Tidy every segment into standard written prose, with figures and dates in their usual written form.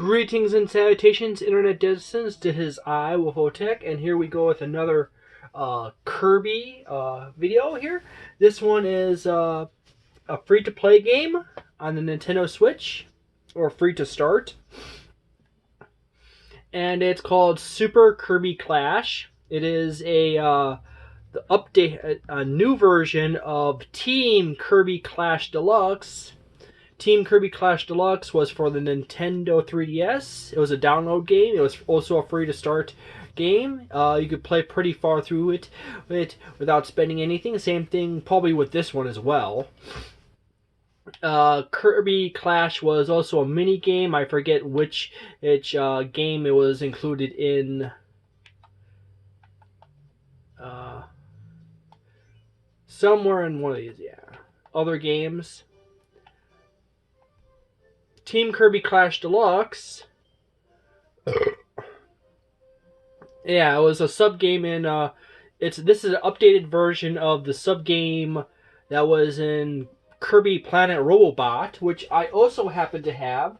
Greetings and salutations, internet netizens. This is I, Wolffoetowtech, and here we go with another Kirby video here. This one is a free-to-play game on the Nintendo Switch, or free-to-start. And it's called Super Kirby Clash. It is a new version of Team Kirby Clash Deluxe. Team Kirby Clash Deluxe was for the Nintendo 3DS. It was a download game. It was also a free-to-start game. You could play pretty far through it without spending anything. Same thing probably with this one as well. Kirby Clash was also a mini game. I forget which game it was included in. Somewhere in one of these, yeah. Other games. Team Kirby Clash Deluxe. Yeah, it was a sub game in. This is an updated version of the sub game that was in Kirby Planet RoboBot, which I also happen to have.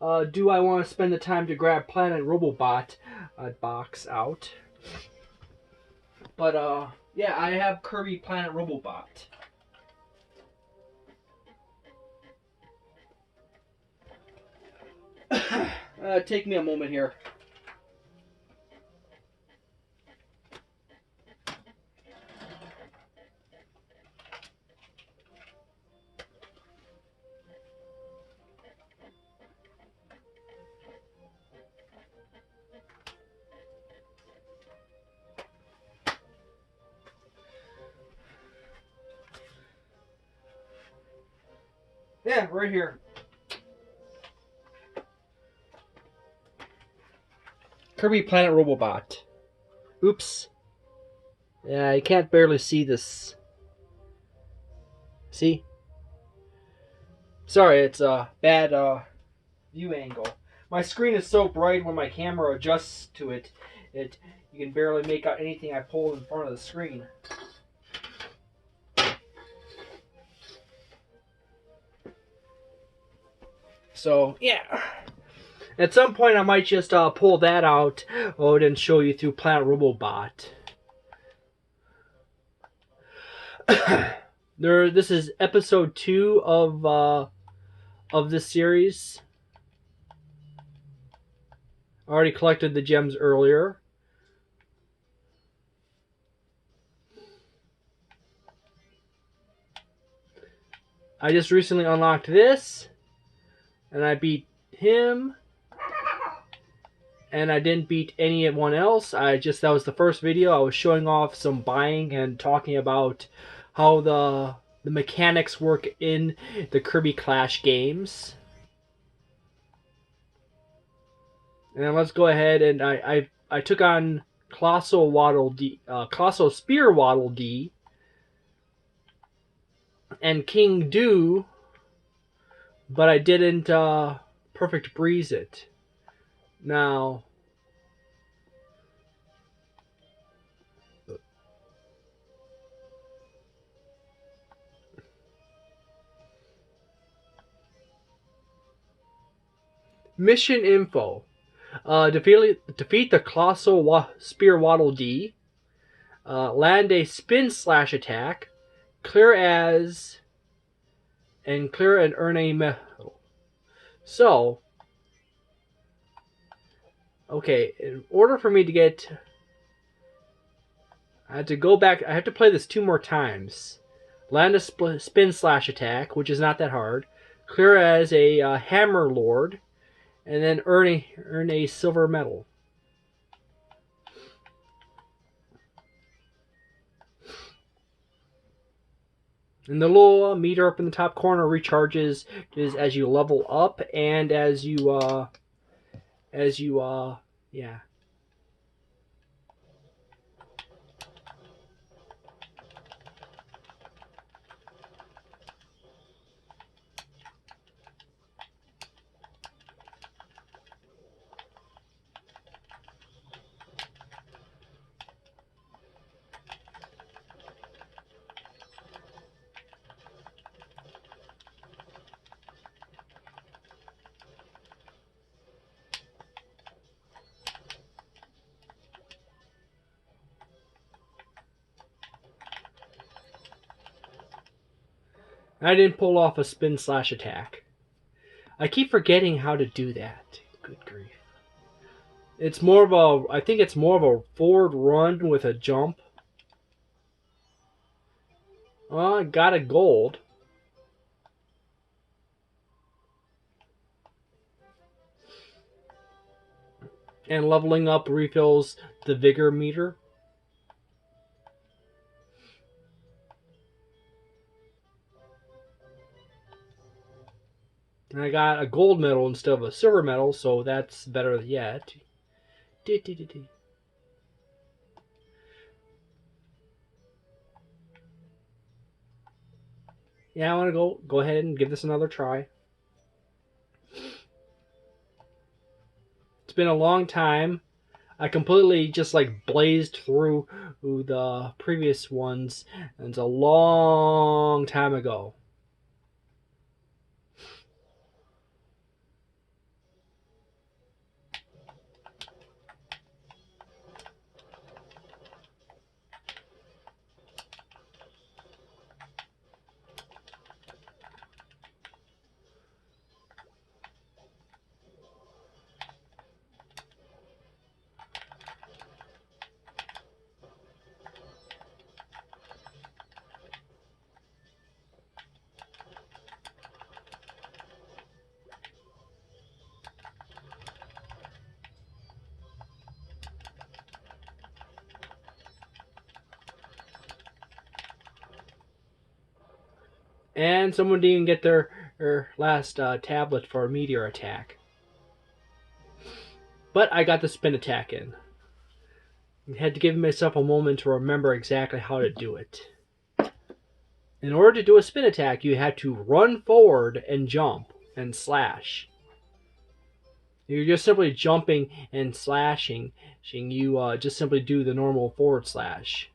Do I want to spend the time to grab Planet RoboBot box out? But yeah, I have Kirby Planet RoboBot. Take me a moment here. Yeah, right here. Kirby Planet RoboBot. Oops. Yeah, I can't barely see this. See? Sorry, it's a bad view angle. My screen is so bright when my camera adjusts to it, you can barely make out anything I pull in front of the screen. So, yeah. At some point, I might just pull that out and show you through Planet RoboBot. This is episode 2 of this series. I already collected the gems earlier. I just recently unlocked this, and I beat him. And I didn't beat anyone else. That was the first video. I was showing off some buying and talking about how the mechanics work in the Kirby Clash games. And let's go ahead and I took on Colossal Spear Waddle Dee and King Doo, but I didn't Perfect Breeze it. Now, mission info. Defeat the Colossal Spear Waddle Dee. Land a spin slash attack. Clear and earn a medal. So, okay, in order for me to get... I have to go back. I have to play this 2 more times. Land a spin slash attack, which is not that hard. Clear as a Hammer Lord. And then earn a silver medal. And the little meter up in the top corner recharges as you level up and as you yeah. I didn't pull off a spin slash attack. I keep forgetting how to do that. Good grief. It's more of a, I think it's more of a forward run with a jump. Well, I got a gold. And leveling up refills the vigor meter. And I got a gold medal instead of a silver medal, so that's better yet. Yeah, I want to go ahead and give this another try. It's been a long time. I completely just like blazed through the previous ones, and it's a long time ago. And someone didn't get their last tablet for a meteor attack. But I got the spin attack in. I had to give myself a moment to remember exactly how to do it. In order to do a spin attack, you had to run forward and jump and slash. You're just simply jumping and slashing. You just simply do the normal forward slash.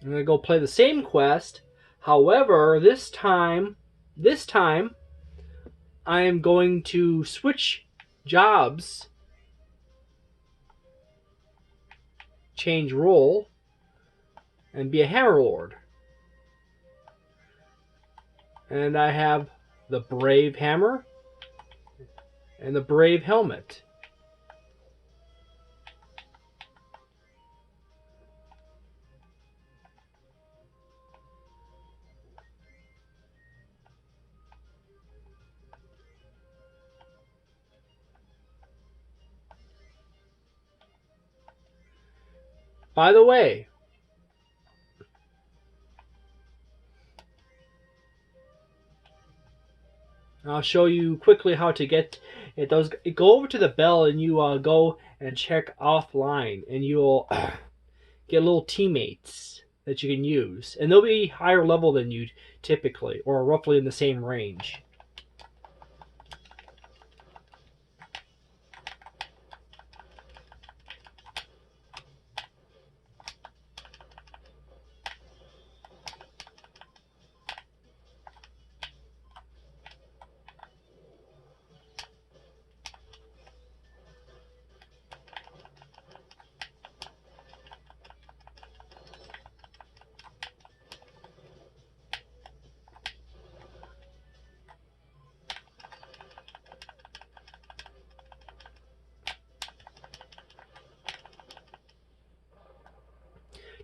I'm gonna go play the same quest. However, this time, I am going to switch jobs, change role, and be a Hammer Lord. And I have the Brave Hammer and the Brave Helmet. By the way, I'll show you quickly how to get it. Go over to the bell and you go and check offline, and you'll get little teammates that you can use, and they'll be higher level than you typically, or roughly in the same range.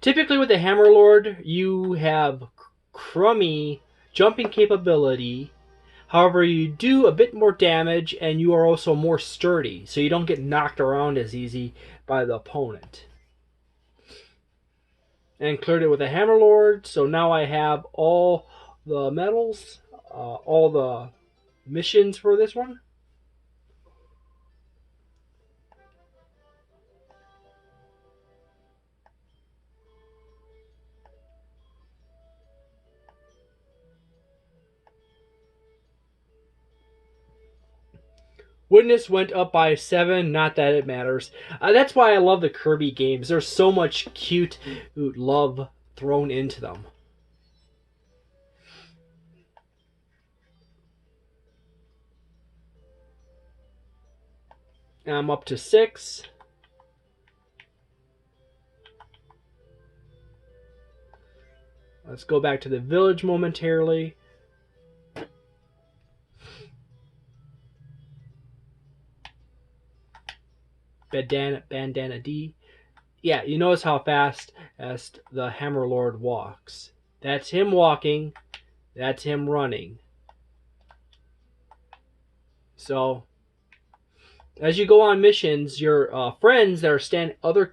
Typically with the Hammer Lord, you have crummy jumping capability. However, you do a bit more damage, and you are also more sturdy, so you don't get knocked around as easy by the opponent. And cleared it with a Hammer Lord, so now I have all the medals, all the missions for this one. Witness went up by 7, not that it matters. That's why I love the Kirby games. There's so much cute love thrown into them. I'm up to 6. Let's go back to the village momentarily. Bandana D. Yeah, you notice how fast as the Hammer Lord walks. That's him walking. That's him running. So, as you go on missions, your friends that are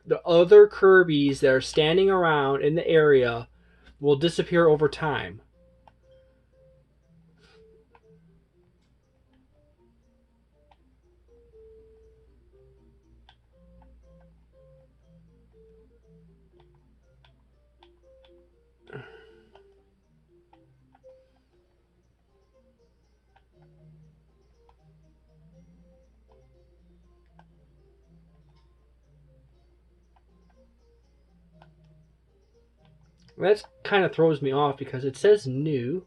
the other Kirbys that are standing around in the area will disappear over time. That kind of throws me off because it says new.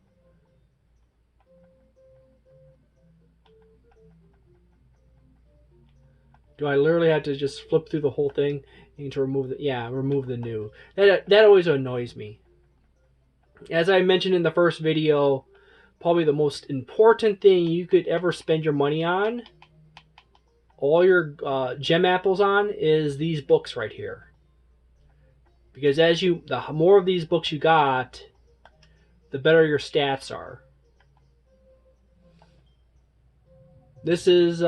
Do I literally have to just flip through the whole thing and to remove the remove the new? That always annoys me. As I mentioned in the first video, probably the most important thing you could ever spend your money on, all your gem apples on, is these books right here. Because the more of these books you got, the better your stats are. This is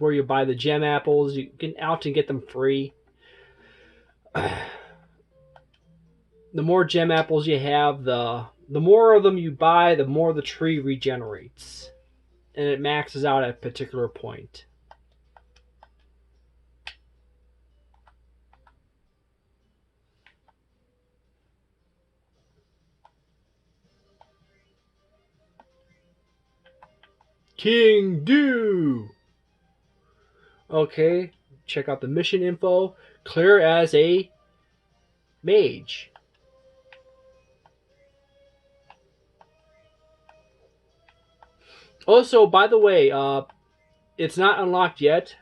where you buy the gem apples. You can often get them free. The more gem apples you have, the more of them you buy, the more the tree regenerates. And it maxes out at a particular point. King Do! Okay, check out the mission info. Clear as a mage. Also, by the way, it's not unlocked yet,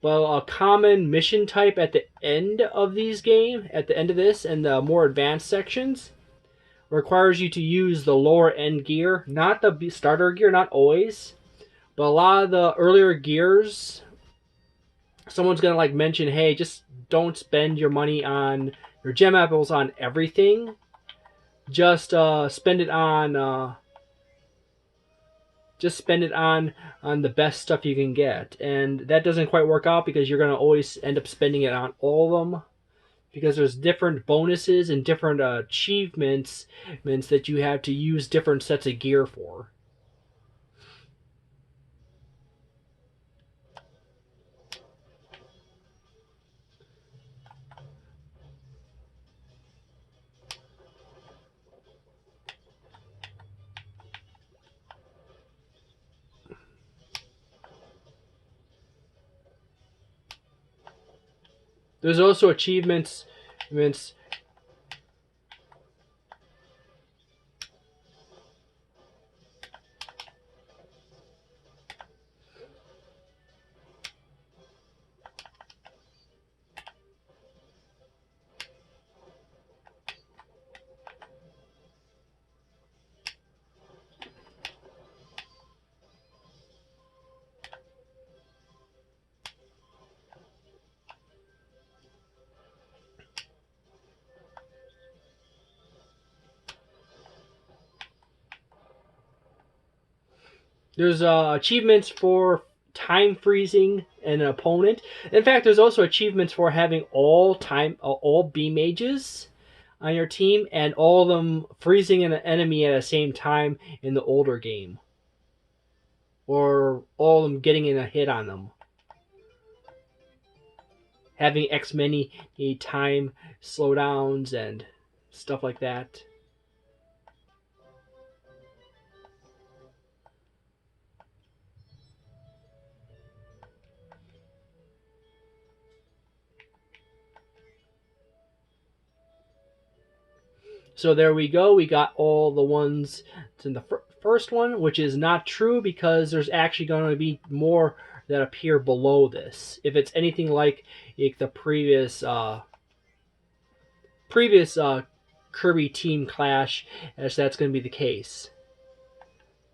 but a common mission type at the end of these games, at the end of this and the more advanced sections, requires you to use the lower end gear, not the starter gear, not always, but a lot of the earlier gears, someone's gonna like mention, hey, just don't spend your money on your gem apples on everything. Just spend it on the best stuff you can get, and that doesn't quite work out because you're gonna always end up spending it on all of them. Because there's different bonuses and different achievements that you have to use different sets of gear for. There's also achievements. There's achievements for time freezing an opponent. In fact, there's also achievements for having all B mages on your team, and all of them freezing an enemy at the same time in the older game, or all of them getting in a hit on them. Having X many time slowdowns and stuff like that. So there we go. We got all the ones in the first one, which is not true because there's actually going to be more that appear below this. If it's anything like the previous Kirby Team Clash, as that's going to be the case.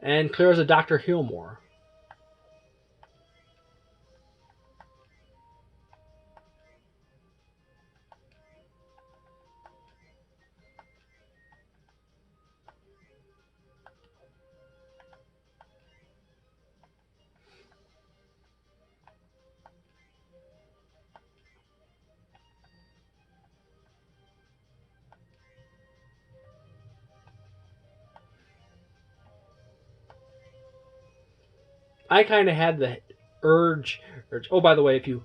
And clear as a Dr. Hillmore. I kind of had the urge. Oh, by the way, if you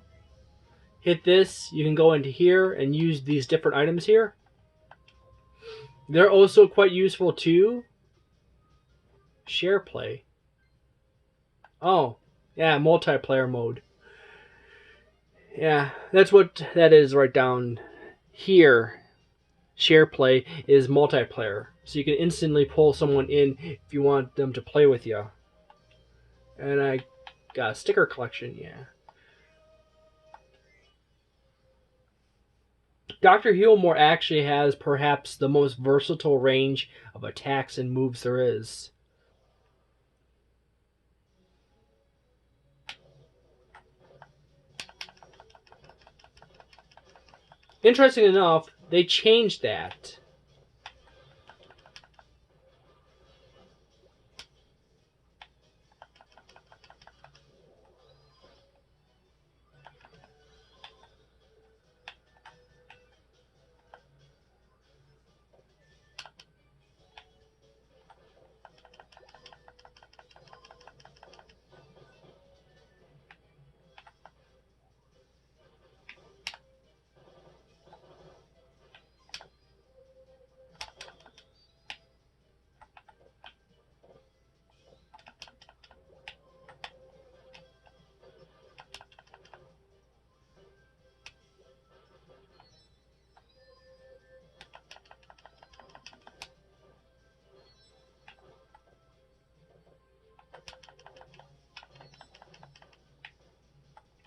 hit this, you can go into here and use these different items here. They're also quite useful too. Share play. Oh, yeah, multiplayer mode. Yeah, that's what that is right down here. Share play is multiplayer. So you can instantly pull someone in if you want them to play with you. And I got a sticker collection, yeah. Dr. Hillmore actually has perhaps the most versatile range of attacks and moves there is. Interesting enough, they changed that.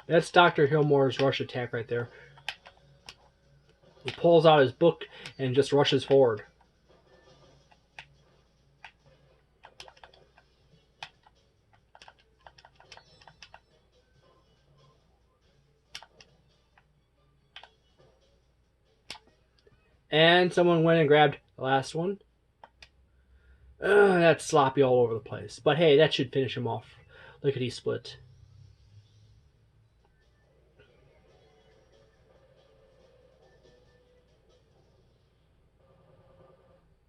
That's Dr. Hillmore's rush attack right there. He pulls out his book and just rushes forward. And someone went and grabbed the last one. That's sloppy all over the place. But hey, that should finish him off. Lickety split.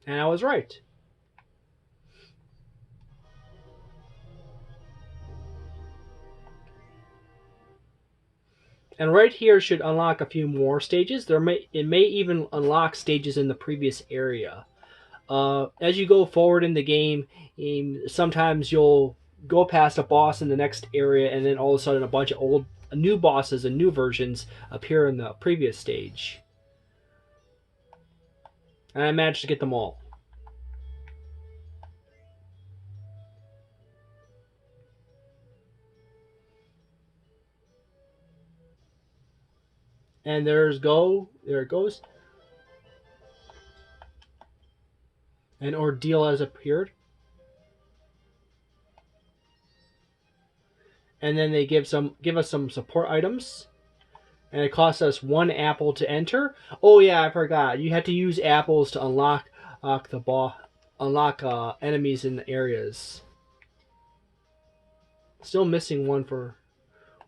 And I was right. And right here should unlock a few more stages. It may even unlock stages in the previous area. As you go forward in the game, sometimes you'll go past a boss in the next area, and then all of a sudden a bunch of new bosses and new versions appear in the previous stage. And I managed to get them all. And there it goes. An ordeal has appeared. And then they give us some support items. And it costs us 1 apple to enter. Oh yeah, I forgot. You have to use apples to unlock enemies in the areas. Still missing one for.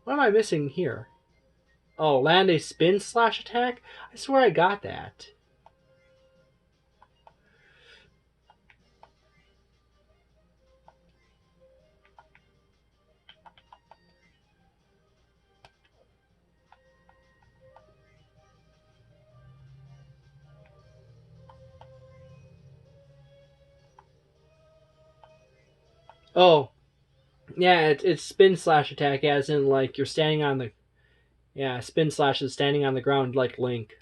What am I missing here? Oh, land a spin slash attack? I swear I got that. Oh, yeah, it's spin slash attack, as in like you're standing on the. Yeah, spin slash is standing on the ground like Link.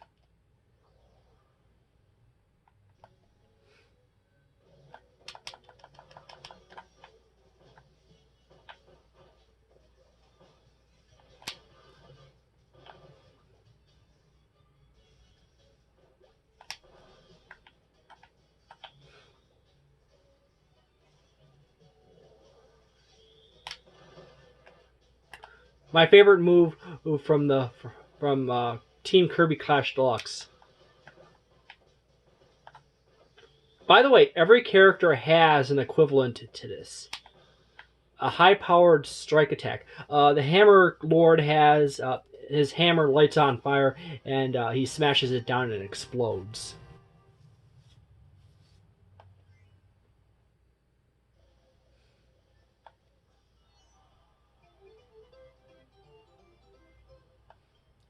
My favorite move from Team Kirby Clash Deluxe. By the way, every character has an equivalent to this. A high-powered strike attack. The Hammer Lord has his hammer lights on fire, and he smashes it down and it explodes.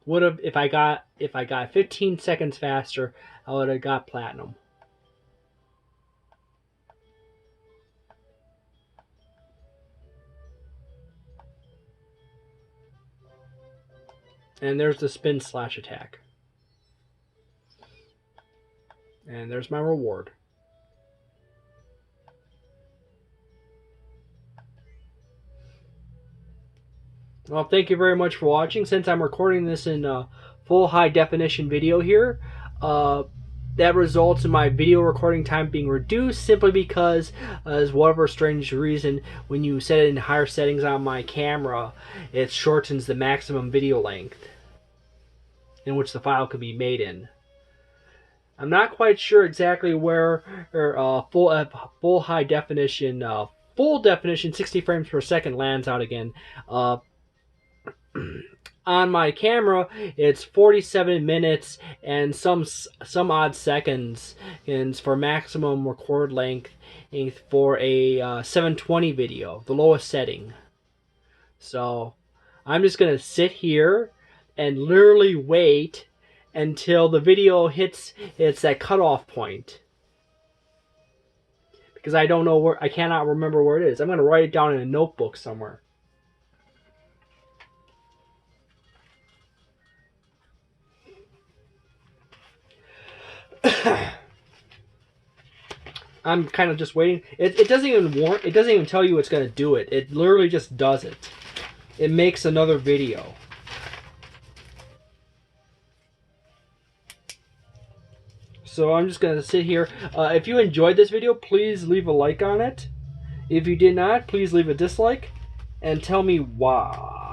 Would have if I got 15 seconds faster, I would have got platinum. And there's the spin slash attack. And there's my reward. Well, thank you very much for watching. Since I'm recording this in full high definition video here, that results in my video recording time being reduced simply because, as whatever strange reason, when you set it in higher settings on my camera, it shortens the maximum video length in which the file could be made in. I'm not quite sure exactly where full high definition, full definition 60 frames per second lands out again. On my camera, it's 47 minutes and some odd seconds for maximum record length for a 720 video, the lowest setting. So I'm just gonna sit here and literally wait until the video hits that cutoff point, because I don't know where, I cannot remember where it is. I'm gonna write it down in a notebook somewhere. I'm kind of just waiting. It doesn't even warn. It doesn't even tell you it's gonna do it. It literally just does it. It makes another video. So I'm just gonna sit here. If you enjoyed this video, please leave a like on it. If you did not, please leave a dislike and tell me why.